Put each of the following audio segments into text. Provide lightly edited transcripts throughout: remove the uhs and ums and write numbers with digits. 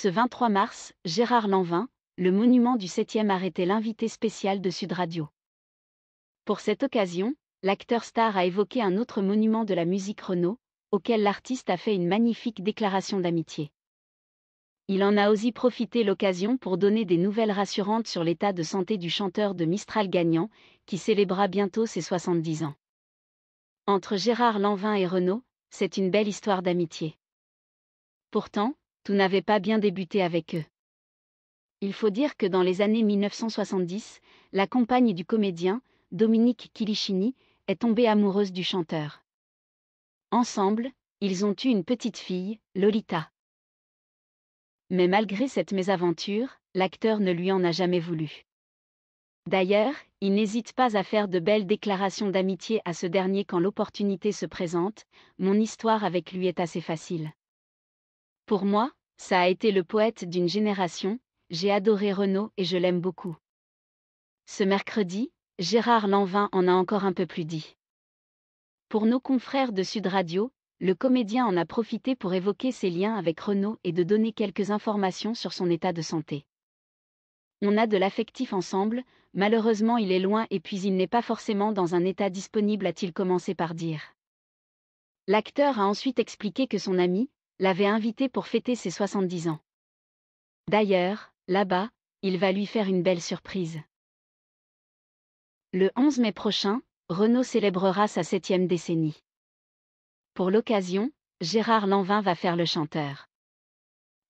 Ce 23 mars, Gérard Lanvin, le monument du 7e art était l'invité spécial de Sud Radio. Pour cette occasion, l'acteur star a évoqué un autre monument de la musique Renaud, auquel l'artiste a fait une magnifique déclaration d'amitié. Il en a aussi profité l'occasion pour donner des nouvelles rassurantes sur l'état de santé du chanteur de Mistral gagnant, qui célébrera bientôt ses 70 ans. Entre Gérard Lanvin et Renaud, c'est une belle histoire d'amitié. Pourtant, tout n'avait pas bien débuté avec eux. Il faut dire que dans les années 1970, la compagne du comédien, Dominique Kilichini, est tombée amoureuse du chanteur. Ensemble, ils ont eu une petite fille, Lolita. Mais malgré cette mésaventure, l'acteur ne lui en a jamais voulu. D'ailleurs, il n'hésite pas à faire de belles déclarations d'amitié à ce dernier quand l'opportunité se présente. Mon histoire avec lui est assez facile. Pour moi, ça a été le poète d'une génération, j'ai adoré Renaud et je l'aime beaucoup. Ce mercredi, Gérard Lanvin en a encore un peu plus dit. Pour nos confrères de Sud Radio, le comédien en a profité pour évoquer ses liens avec Renaud et de donner quelques informations sur son état de santé. On a de l'affectif ensemble, malheureusement il est loin et puis il n'est pas forcément dans un état disponible, a-t-il commencé par dire. L'acteur a ensuite expliqué que son ami l'avait invité pour fêter ses 70 ans. D'ailleurs, là-bas, il va lui faire une belle surprise. Le 11 mai prochain, Renaud célébrera sa 7e décennie. Pour l'occasion, Gérard Lanvin va faire le chanteur.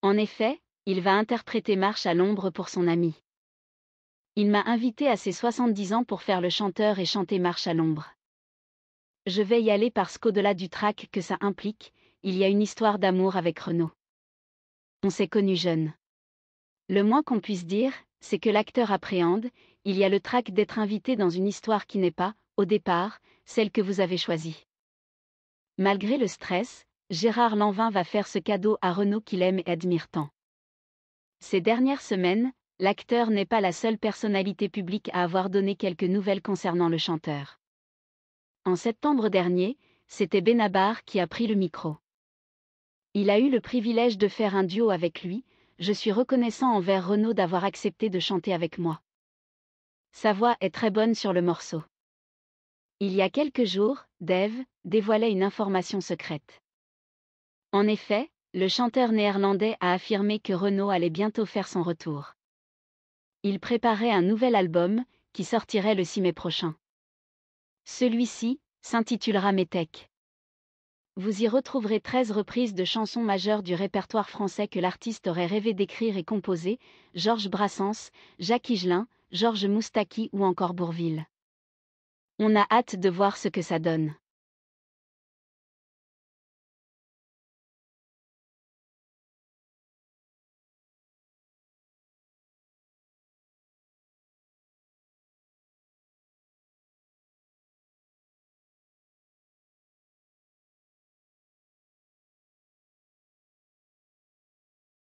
En effet, il va interpréter Marche à l'ombre pour son ami. Il m'a invité à ses 70 ans pour faire le chanteur et chanter Marche à l'ombre. Je vais y aller parce qu'au-delà du trac que ça implique, il y a une histoire d'amour avec Renaud. On s'est connus jeunes. Le moins qu'on puisse dire, c'est que l'acteur appréhende, il y a le trac d'être invité dans une histoire qui n'est pas, au départ, celle que vous avez choisie. Malgré le stress, Gérard Lanvin va faire ce cadeau à Renaud qu'il aime et admire tant. Ces dernières semaines, l'acteur n'est pas la seule personnalité publique à avoir donné quelques nouvelles concernant le chanteur. En septembre dernier, c'était Benabar qui a pris le micro. Il a eu le privilège de faire un duo avec lui, je suis reconnaissant envers Renaud d'avoir accepté de chanter avec moi. Sa voix est très bonne sur le morceau. Il y a quelques jours, Dave dévoilait une information secrète. En effet, le chanteur néerlandais a affirmé que Renaud allait bientôt faire son retour. Il préparait un nouvel album, qui sortirait le 6 mai prochain. Celui-ci s'intitulera Métèque. Vous y retrouverez 13 reprises de chansons majeures du répertoire français que l'artiste aurait rêvé d'écrire et composer, Georges Brassens, Jacques Higelin, Georges Moustaki ou encore Bourvil. On a hâte de voir ce que ça donne.